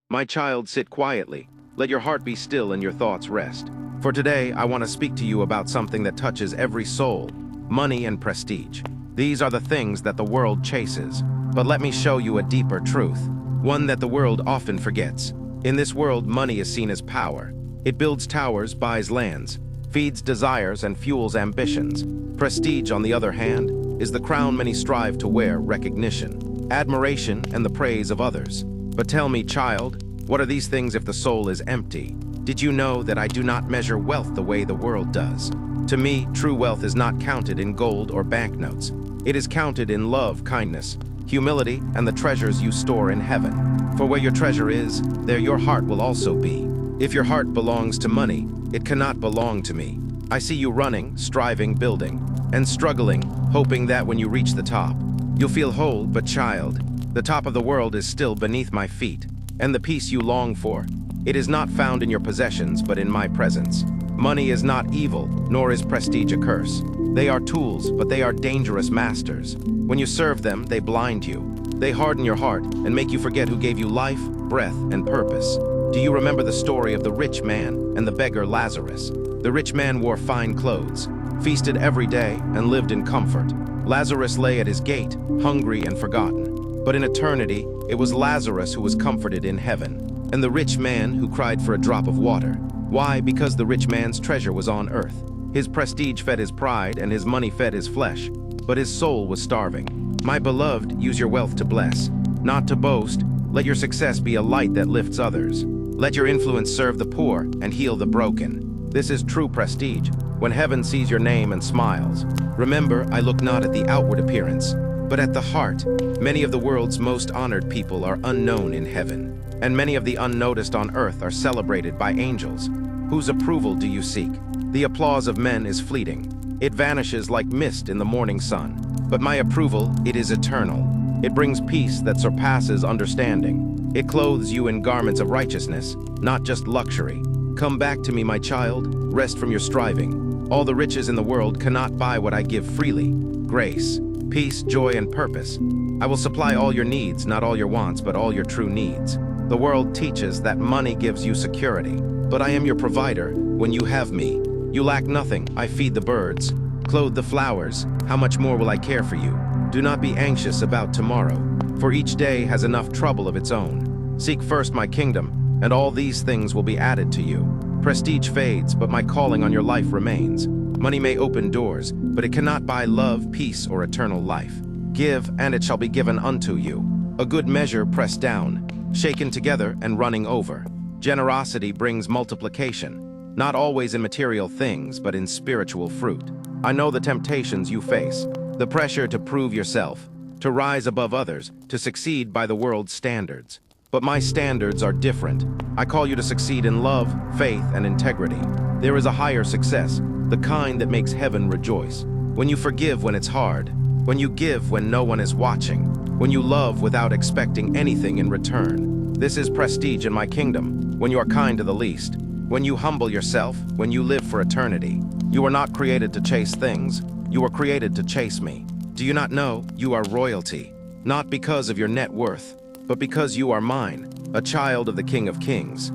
My child, sit quietly. Let your heart be still and your thoughts rest. For today, I want to speak to you about something that touches every soul: money and prestige. These are the things that the world chases. But let me show you a deeper truth, one that the world often forgets. In this world, money is seen as power. It builds towers, buys lands, feeds desires, and fuels ambitions. Prestige, on the other hand, is the crown many strive to wear: recognition, admiration, and the praise of others. But tell me, child, what are these things if the soul is empty? Did you know that I do not measure wealth the way the world does? To me, true wealth is not counted in gold or banknotes. It is counted in love, kindness, humility, and the treasures you store in heaven. For where your treasure is, there your heart will also be. If your heart belongs to money, it cannot belong to me. I see you running, striving, building, and struggling, hoping that when you reach the top, you'll feel whole. But child, the top of the world is still beneath my feet, and the peace you long for, it is not found in your possessions, but in my presence. Money is not evil, nor is prestige a curse. They are tools, but they are dangerous masters. When you serve them, they blind you. They harden your heart and make you forget who gave you life, breath, and purpose. Do you remember the story of the rich man and the beggar Lazarus? The rich man wore fine clothes, feasted every day, and lived in comfort. Lazarus lay at his gate, hungry and forgotten. But in eternity, it was Lazarus who was comforted in heaven, and the rich man who cried for a drop of water. Why? Because the rich man's treasure was on earth. His prestige fed his pride, and his money fed his flesh, but his soul was starving. My beloved, use your wealth to bless, not to boast. Let your success be a light that lifts others. Let your influence serve the poor and heal the broken. This is true prestige, when heaven sees your name and smiles. Remember, I look not at the outward appearance, but at the heart. Many of the world's most honored people are unknown in heaven, and many of the unnoticed on earth are celebrated by angels. Whose approval do you seek? The applause of men is fleeting. It vanishes like mist in the morning sun. But my approval, it is eternal. It brings peace that surpasses understanding. It clothes you in garments of righteousness, not just luxury. Come back to me, my child. Rest from your striving. All the riches in the world cannot buy what I give freely: grace, peace, joy, and purpose. I will supply all your needs, not all your wants, but all your true needs. The world teaches that money gives you security, but I am your provider. When you have me, you lack nothing. I feed the birds, clothe the flowers. How much more will I care for you? Do not be anxious about tomorrow, for each day has enough trouble of its own. Seek first my kingdom, and all these things will be added to you. Prestige fades, but my calling on your life remains. Money may open doors, but it cannot buy love, peace, or eternal life. Give, and it shall be given unto you. A good measure pressed down, shaken together, and running over. Generosity brings multiplication, not always in material things, but in spiritual fruit. I know the temptations you face, the pressure to prove yourself, to rise above others, to succeed by the world's standards. But my standards are different. I call you to succeed in love, faith, and integrity. There is a higher success, the kind that makes heaven rejoice. When you forgive when it's hard, when you give when no one is watching, when you love without expecting anything in return. This is prestige in my kingdom, when you are kind to the least, when you humble yourself, when you live for eternity. You were not created to chase things, you were created to chase me. Do you not know you are royalty? Not because of your net worth, but because you are mine, a child of the King of Kings.